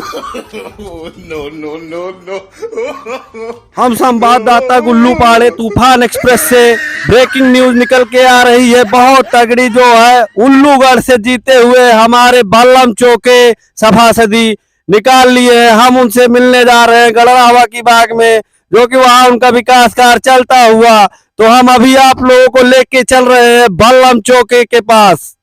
No no no no. हम संवाददाता गुल्लू पाड़े तूफान एक्सप्रेस से ब्रेकिंग न्यूज निकल के आ रही है। बहुत तगड़ी जो है उल्लूगढ़ से जीते हुए हमारे बल्लम चौके सभासदी निकाल लिए हैं। हम उनसे मिलने जा रहे हैं गढ़वा की बाग में, जो कि वहां उनका विकास कार्य चलता हुआ। तो हम अभी आप लोगों को लेके चल रहे हैं बल्लम चौके के पास।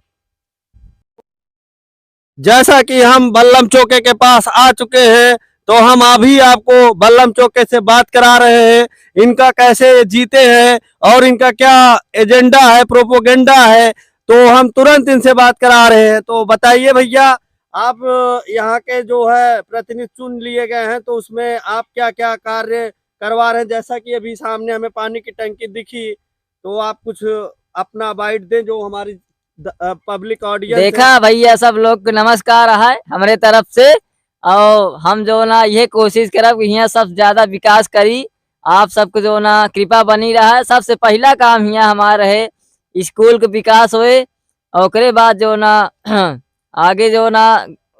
जैसा कि हम बल्लम चौके के पास आ चुके हैं, तो हम अभी आपको बल्लम चौके से बात करा रहे हैं, इनका कैसे जीते हैं और इनका क्या एजेंडा है, प्रोपोगेंडा है। तो हम तुरंत इनसे बात करा रहे हैं। तो बताइए भैया, आप यहाँ के जो है प्रतिनिधि चुन लिए गए हैं, तो उसमें आप क्या क्या कार्य करवा रहे हैं। जैसा कि अभी सामने हमें पानी की टंकी दिखी, तो आप कुछ अपना बाइट दें जो हमारी पब्लिक ऑडियंस देखा भैया, सब लोग को नमस्कार है हमारे तरफ से। और हम जो ना ये कोशिश करब कि यहाँ सब ज्यादा विकास करी, आप सबको जो ना कृपा बनी रहा है। सबसे पहला काम यहाँ हमारा है स्कूल के विकास होए, और ओकरे बाद जो ना आगे जो ना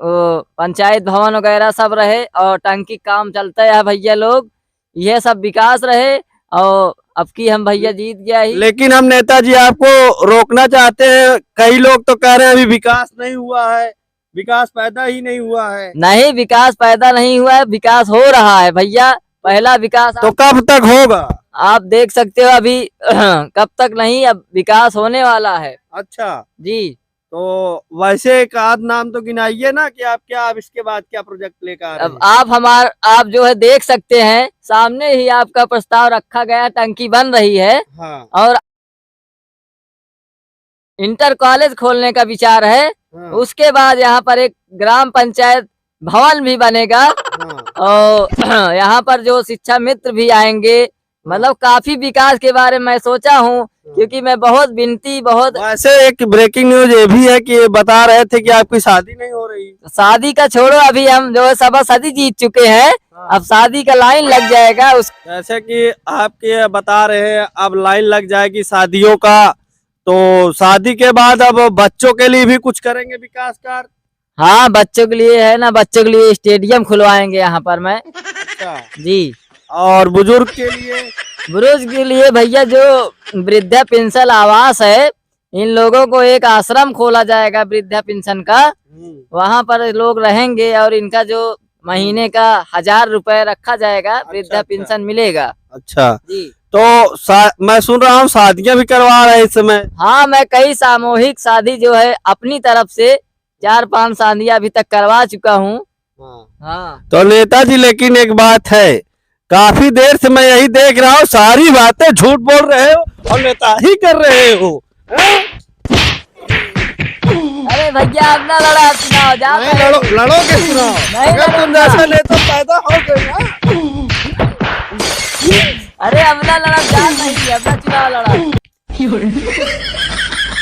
पंचायत भवन वगैरह सब रहे, और टंकी काम चलता है भैया लोग, यह सब विकास रहे। और अब की हम भैया जीत गया ही। लेकिन हम नेताजी आपको रोकना चाहते हैं। कई लोग तो कह रहे हैं अभी विकास नहीं हुआ है, विकास पैदा ही नहीं हुआ है। नहीं, विकास पैदा नहीं हुआ है, विकास हो रहा है भैया। पहला विकास तो कब तक होगा? आप देख सकते हो अभी कब तक नहीं, अब विकास होने वाला है। अच्छा जी, तो वैसे एक आध नाम तो गिनाइए ना कि आप क्या, अब इसके बाद क्या प्रोजेक्ट लेकर आ रहे अब हैं। आप जो है देख सकते हैं, सामने ही आपका प्रस्ताव रखा गया, टंकी बन रही है। हाँ। और इंटर कॉलेज खोलने का विचार है। हाँ। उसके बाद यहाँ पर एक ग्राम पंचायत भवन भी बनेगा। हाँ। और यहाँ पर जो शिक्षा मित्र भी आएंगे। मतलब काफी विकास के बारे में मैं सोचा हूँ, क्योंकि मैं बहुत वैसे एक ब्रेकिंग न्यूज ये भी है कि ये बता रहे थे कि आपकी शादी नहीं हो रही। शादी का छोड़ो, अभी हम जो है सभासदी जीत चुके हैं। हाँ। अब शादी का लाइन लग जाएगा जैसे कि आपके बता रहे हैं अब लाइन लग जाएगी शादियों का, तो शादी के बाद अब बच्चों के लिए भी कुछ करेंगे विकास कार्य। हाँ, बच्चों के लिए है ना, बच्चों के लिए स्टेडियम खुलवाएंगे यहाँ पर मैं। अच्छा। जी। और बुजुर्ग के लिए? बुजुर्ग के लिए भैया जो वृद्धा पेंशन आवास है, इन लोगों को एक आश्रम खोला जाएगा वृद्धा पेंशन का। वहाँ पर लोग रहेंगे और इनका जो महीने का 1000 रुपए रखा जाएगा, वृद्धा पेंशन मिलेगा। अच्छा जी। तो मैं सुन रहा हूँ शादियां भी करवा रहे हैं इस समय। हाँ, मैं कई सामूहिक शादी जो है अपनी तरफ से 4-5 शादियां अभी तक करवा चुका हूँ। हाँ। तो नेताजी, लेकिन एक बात है, काफी देर से मैं यही देख रहा हूँ, सारी बातें झूठ बोल रहे हो और नेता ही कर रहे हो। अरे भैया, अपना लड़ा सुनाओ, जा लड़ोगे सुनाओ। अगर तुम जैसा नेता पैदा हो गए ना। अरे अपना लड़ा जान नहीं, अपना चुनाव लड़ा।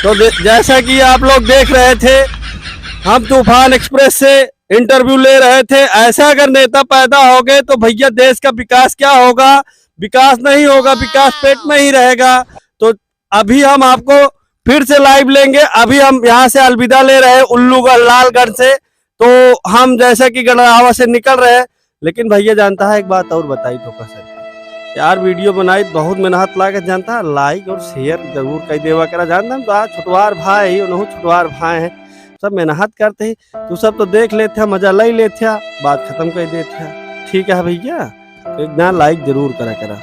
तो जैसा कि आप लोग देख रहे थे, हम तूफान एक्सप्रेस से इंटरव्यू ले रहे थे। ऐसा अगर नेता पैदा हो गए तो भैया देश का विकास क्या होगा? विकास नहीं होगा, विकास पेट में ही रहेगा। तो अभी हम आपको फिर से लाइव लेंगे। अभी हम यहाँ से अलविदा ले रहे हैं उल्लूगढ़ लालगढ़ से। तो हम जैसा कि गढ़वा से निकल रहे हैं, लेकिन भैया जानता है एक बात और बताई तो कसर यार, वीडियो बनाई बहुत मेहनत लागत, जानता है, लाइक और शेयर जरूर कर देवा करा। जानता हम छुटवार भाई, उन्होंने छुटवार भाई हैं, सब मेहनत करते ही। तू सब तो देख लेते, मजा ले लेते, बात खत्म कर देते। ठीक है भैया, तो एक ना लाइक जरूर करा।